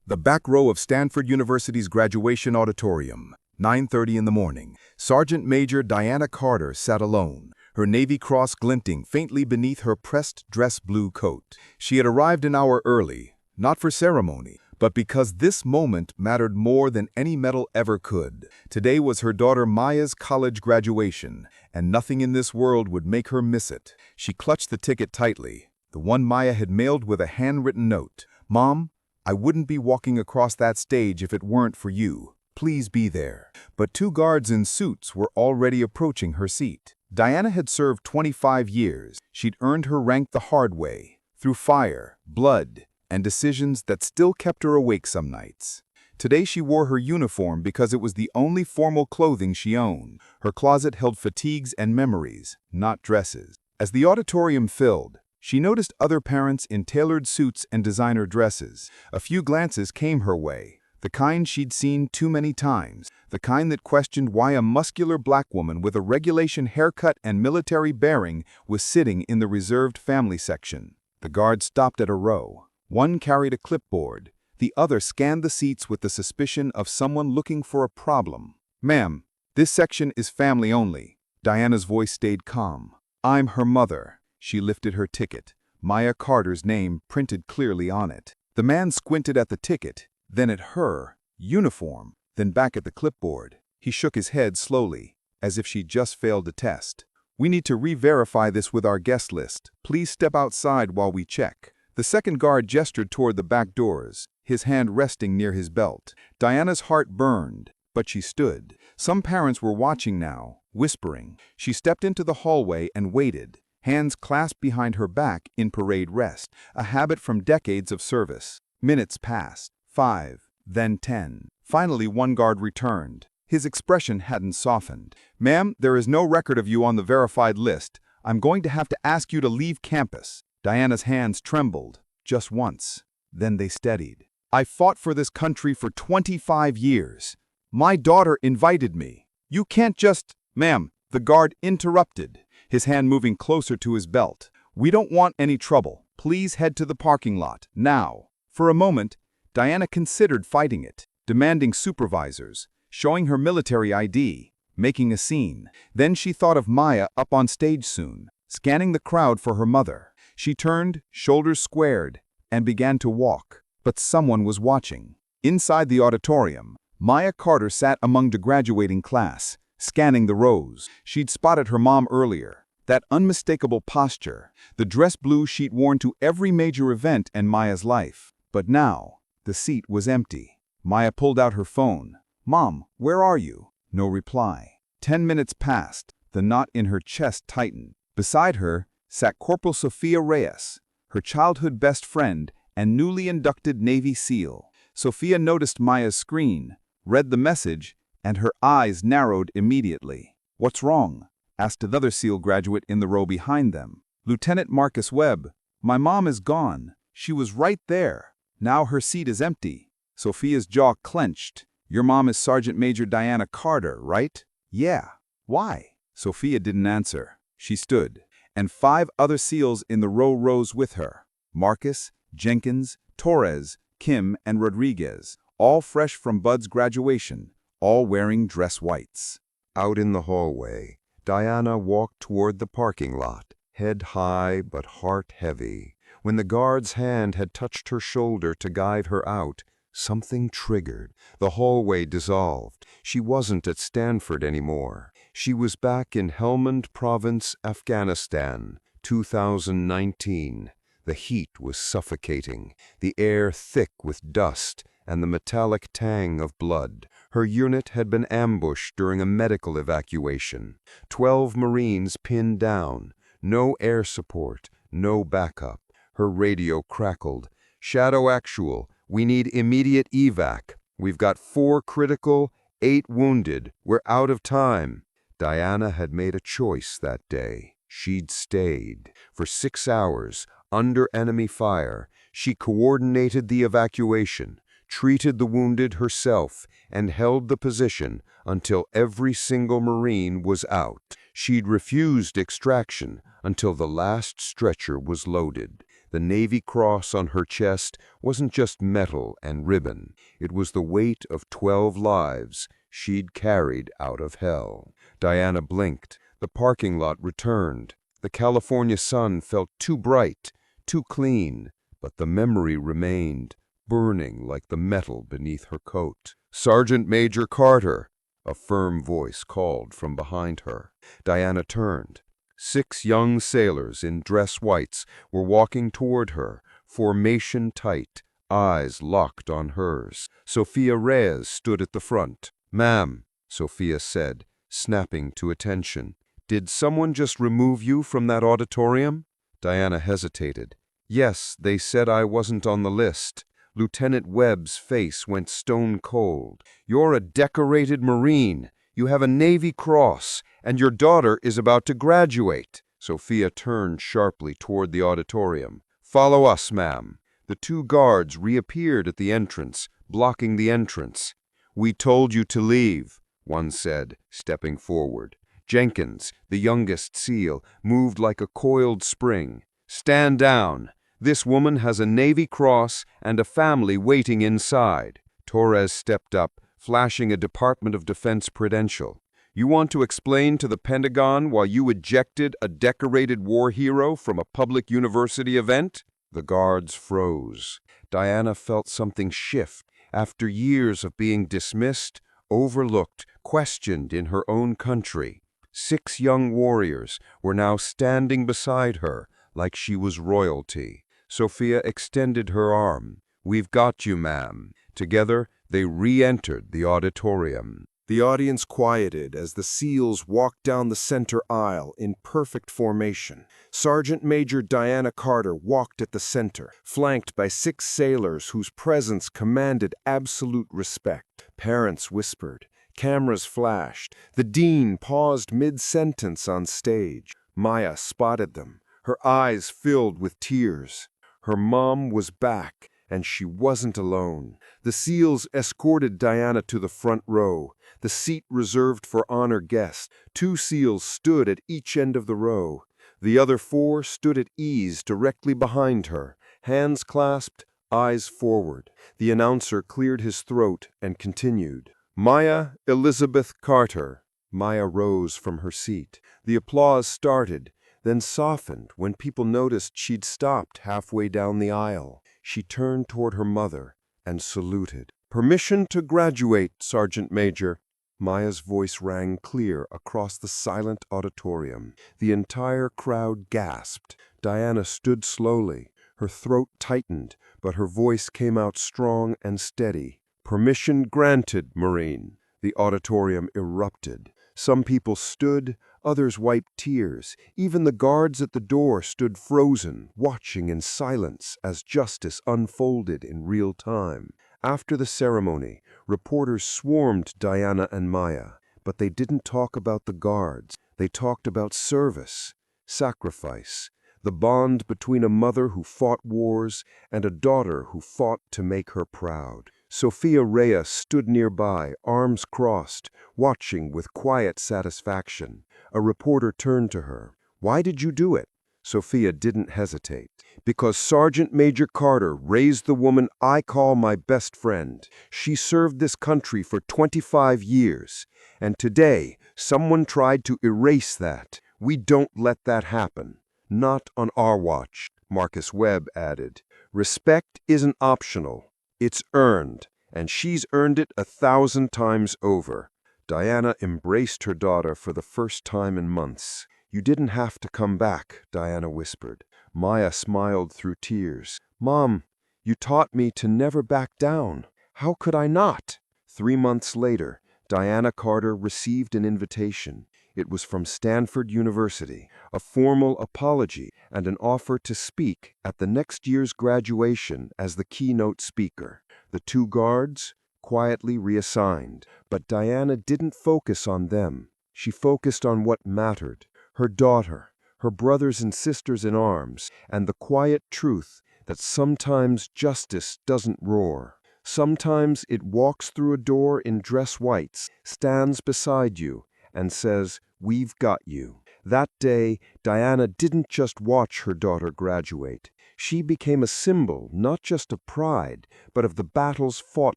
The back row of Stanford University's graduation auditorium, 9:30 in the morning. Sergeant Major Diana Carter sat alone, her Navy Cross glinting faintly beneath her pressed dress blue coat. She had arrived an hour early, not for ceremony, but because this moment mattered more than any medal ever could. Today was her daughter Maya's college graduation, and nothing in this world would make her miss it. She clutched the ticket tightly, the one Maya had mailed with a handwritten note. "Mom, I wouldn't be walking across that stage if it weren't for you. Please be there." But two guards in suits were already approaching her seat. Diana had served 25 years. She'd earned her rank the hard way, through fire, blood, and decisions that still kept her awake some nights. Today she wore her uniform because it was the only formal clothing she owned. Her closet held fatigues and memories, not dresses. As the auditorium filled, she noticed other parents in tailored suits and designer dresses. A few glances came her way, the kind she'd seen too many times, the kind that questioned why a muscular black woman with a regulation haircut and military bearing was sitting in the reserved family section. The guards stopped at a row. One carried a clipboard. The other scanned the seats with the suspicion of someone looking for a problem. "Ma'am, this section is family only." Diana's voice stayed calm. "I'm her mother." She lifted her ticket, Maya Carter's name printed clearly on it. The man squinted at the ticket, then at her, uniform, then back at the clipboard. He shook his head slowly, as if she'd just failed a test. "We need to re-verify this with our guest list. Please step outside while we check." The second guard gestured toward the back doors, his hand resting near his belt. Diana's heart burned, but she stood. Some parents were watching now, whispering. She stepped into the hallway and waited, hands clasped behind her back in parade rest, a habit from decades of service. Minutes passed, 5, then 10. Finally, one guard returned. His expression hadn't softened. "Ma'am, there is no record of you on the verified list. I'm going to have to ask you to leave campus." Diana's hands trembled, just once. Then they steadied. "I fought for this country for 25 years. My daughter invited me. You can't just—" "Ma'am," the guard interrupted, his hand moving closer to his belt. "We don't want any trouble. Please head to the parking lot, now." For a moment, Diana considered fighting it, demanding supervisors, showing her military ID, making a scene. Then she thought of Maya up on stage soon, scanning the crowd for her mother. She turned, shoulders squared, and began to walk. But someone was watching. Inside the auditorium, Maya Carter sat among the graduating class, scanning the rows. She'd spotted her mom earlier. That unmistakable posture, the dress blue she'd worn to every major event in Maya's life. But now, the seat was empty. Maya pulled out her phone. "Mom, where are you?" No reply. 10 minutes passed. The knot in her chest tightened. Beside her sat Corporal Sophia Reyes, her childhood best friend and newly inducted Navy SEAL. Sophia noticed Maya's screen, read the message, and her eyes narrowed immediately. "What's wrong?" asked another SEAL graduate in the row behind them. "Lieutenant Marcus Webb, my mom is gone. She was right there. Now her seat is empty." Sophia's jaw clenched. "Your mom is Sergeant Major Diana Carter, right?" "Yeah. Why?" Sophia didn't answer. She stood, and 5 other SEALs in the row rose with her. Marcus, Jenkins, Torres, Kim, and Rodriguez, all fresh from Bud's graduation, all wearing dress whites. Out in the hallway, Diana walked toward the parking lot, head high but heart heavy. When the guard's hand had touched her shoulder to guide her out, something triggered. The hallway dissolved. She wasn't at Stanford anymore. She was back in Helmand Province, Afghanistan, 2019. The heat was suffocating, the air thick with dust and the metallic tang of blood. Her unit had been ambushed during a medical evacuation. 12 Marines pinned down. No air support, no backup. Her radio crackled. "Shadow Actual, we need immediate evac. We've got 4 critical, 8 wounded. We're out of time." Diana had made a choice that day. She'd stayed. For 6 hours, under enemy fire, she coordinated the evacuation, treated the wounded herself, and held the position until every single Marine was out. She'd refused extraction until the last stretcher was loaded. The Navy Cross on her chest wasn't just metal and ribbon. It was the weight of 12 lives she'd carried out of hell. Diana blinked. The parking lot returned. The California sun felt too bright, too clean, but the memory remained, burning like the metal beneath her coat. "Sergeant Major Carter," a firm voice called from behind her. Diana turned. 6 young sailors in dress whites were walking toward her, formation tight, eyes locked on hers. Sophia Reyes stood at the front. "Ma'am," Sophia said, snapping to attention, "did someone just remove you from that auditorium?" Diana hesitated. "Yes, they said I wasn't on the list." Lieutenant Webb's face went stone cold. "You're a decorated Marine. You have a Navy Cross, and your daughter is about to graduate." Sophia turned sharply toward the auditorium. "Follow us, ma'am." The 2 guards reappeared at the entrance, blocking the entrance. "We told you to leave," one said, stepping forward. Jenkins, the youngest SEAL, moved like a coiled spring. "Stand down. This woman has a Navy Cross and a family waiting inside." Torres stepped up, flashing a Department of Defense credential. "You want to explain to the Pentagon why you ejected a decorated war hero from a public university event?" The guards froze. Diana felt something shift. After years of being dismissed, overlooked, questioned in her own country, 6 young warriors were now standing beside her like she was royalty. Sophia extended her arm. "We've got you, ma'am." Together, they re-entered the auditorium. The audience quieted as the SEALs walked down the center aisle in perfect formation. Sergeant Major Diana Carter walked at the center, flanked by 6 sailors whose presence commanded absolute respect. Parents whispered. Cameras flashed. The dean paused mid-sentence on stage. Maya spotted them. Her eyes filled with tears. Her mom was back, and she wasn't alone. The SEALs escorted Diana to the front row, the seat reserved for honor guests. 2 SEALs stood at each end of the row. The other 4 stood at ease directly behind her, hands clasped, eyes forward. The announcer cleared his throat and continued. "Maya Elizabeth Carter." Maya rose from her seat. The applause started, then softened when people noticed she'd stopped halfway down the aisle. She turned toward her mother and saluted. "Permission to graduate, Sergeant Major." Maya's voice rang clear across the silent auditorium. The entire crowd gasped. Diana stood slowly. Her throat tightened, but her voice came out strong and steady. "Permission granted, Marine." The auditorium erupted. Some people stood, others wiped tears. Even the guards at the door stood frozen, watching in silence as justice unfolded in real time. After the ceremony, reporters swarmed Diana and Maya, but they didn't talk about the guards. They talked about service, sacrifice, the bond between a mother who fought wars and a daughter who fought to make her proud. Sophia Reyes stood nearby, arms crossed, watching with quiet satisfaction. A reporter turned to her. "Why did you do it?" Sophia didn't hesitate. "Because Sergeant Major Carter raised the woman I call my best friend. She served this country for 25 years, and today someone tried to erase that. We don't let that happen. Not on our watch." Marcus Webb added, "Respect isn't optional. It's earned, and she's earned it 1,000 times over." Diana embraced her daughter for the first time in months. "You didn't have to come back," Diana whispered. Maya smiled through tears. "Mom, you taught me to never back down. How could I not?" 3 months later, Diana Carter received an invitation. It was from Stanford University, a formal apology and an offer to speak at the next year's graduation as the keynote speaker. The 2 guards quietly reassigned, but Diana didn't focus on them. She focused on what mattered: her daughter, her brothers and sisters in arms, and the quiet truth that sometimes justice doesn't roar. Sometimes it walks through a door in dress whites, stands beside you, and says, "We've got you." That day, Diana didn't just watch her daughter graduate. She became a symbol not just of pride, but of the battles fought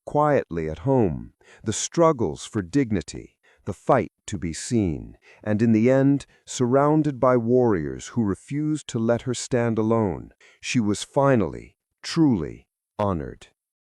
quietly at home, the struggles for dignity, the fight to be seen, and in the end, surrounded by warriors who refused to let her stand alone, she was finally, truly honored.